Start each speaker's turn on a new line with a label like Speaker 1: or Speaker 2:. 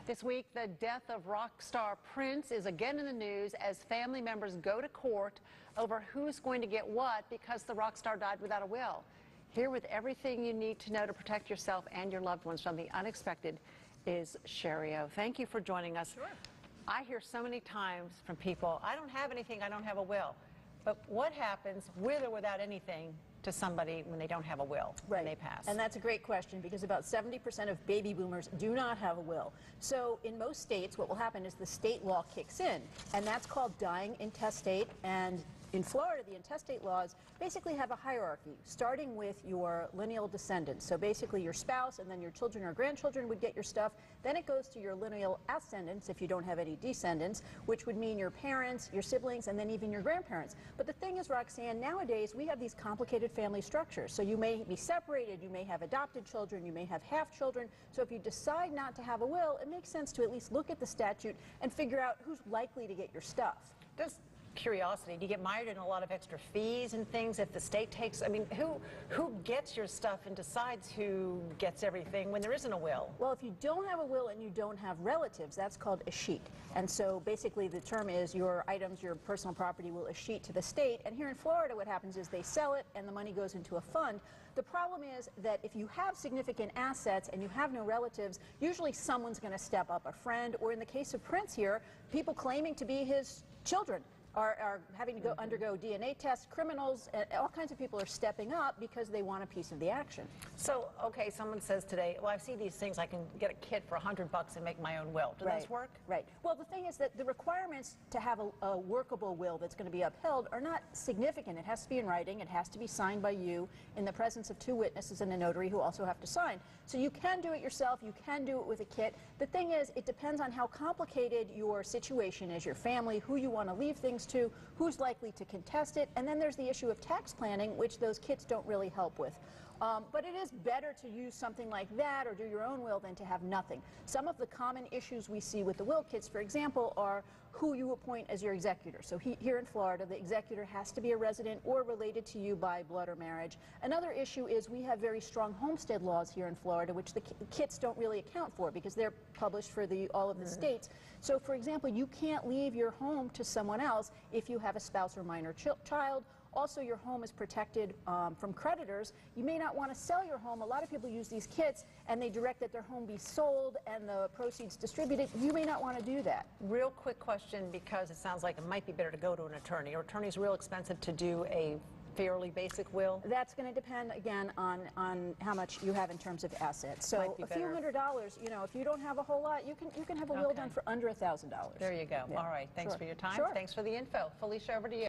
Speaker 1: This week, the death of rock star Prince is again in the news as family members go to court over who's going to get what because the rock star died without a will. Here with everything you need to know to protect yourself and your loved ones from the unexpected is Shari. Thank you for joining us.
Speaker 2: Sure.
Speaker 1: I hear so many times from people, I don't have anything, I don't have a will. But what happens with or without anything to somebody when they don't have a will, when they pass?
Speaker 2: And that's a great question because about 70% of baby boomers do not have a will. So in most states, what will happen is the state law kicks in, and that's called dying intestate. And in Florida, the intestate laws basically have a hierarchy, starting with your lineal descendants. So basically your spouse and then your children or grandchildren would get your stuff. Then it goes to your lineal ascendants if you don't have any descendants, which would mean your parents, your siblings, and then even your grandparents. But the thing is, Roxanne, nowadays we have these complicated family structures. So you may be separated, you may have adopted children, you may have half children. So if you decide not to have a will, it makes sense to at least look at the statute and figure out who's likely to get your stuff.
Speaker 1: Just curiosity, do you get mired in a lot of extra fees and things if the state takes, I mean, who gets your stuff and decides who gets everything when there isn't a will?
Speaker 2: Well, if you don't have a will and you don't have relatives, that's called escheat. And so basically the term is your items, your personal property will escheat to the state. And here in Florida what happens is they sell it and the money goes into a fund. The problem is that if you have significant assets and you have no relatives, usually someone's going to step up, a friend, or in the case of Prince here, people claiming to be his children are having to go undergo DNA tests. Criminals, all kinds of people are stepping up because they want a piece of the action.
Speaker 1: So, okay, someone says today, well, I see these things, I can get a kit for $100 and make my own will. Do those work?
Speaker 2: Right. Well, the thing is that the requirements to have a workable will that's going to be upheld are not significant. It has to be in writing. It has to be signed by you in the presence of two witnesses and a notary who also have to sign. So you can do it yourself. You can do it with a kit. The thing is, it depends on how complicated your situation is, your family, who you want to leave things to, who's likely to contest it, and then there's the issue of tax planning, which those kits don't really help with. But it is better to use something like that or do your own will than to have nothing. Some of the common issues we see with the will kits, for example, are who you appoint as your executor. So here in Florida, the executor has to be a resident or related to you by blood or marriage. Another issue is we have very strong homestead laws here in Florida, which the kits don't really account for because they're published for all of the states. So, for example, you can't leave your home to someone else if you have a spouse or minor child. Also, your home is protected from creditors. You may not want to sell your home. A lot of people use these kits and they direct that their home be sold and the proceeds distributed. You may not want to do that.
Speaker 1: Real quick question, because it sounds like it might be better to go to an attorney. Are attorneys real expensive to do a fairly basic will?
Speaker 2: That's going to depend, again, on how much you have in terms of assets. So a few $100s, you know, if you don't have a whole lot, you can have a will done for under $1,000.
Speaker 1: There you go.
Speaker 2: Yeah.
Speaker 1: All right. Thanks for your time.
Speaker 2: Sure.
Speaker 1: Thanks for the info. Felicia, over to you.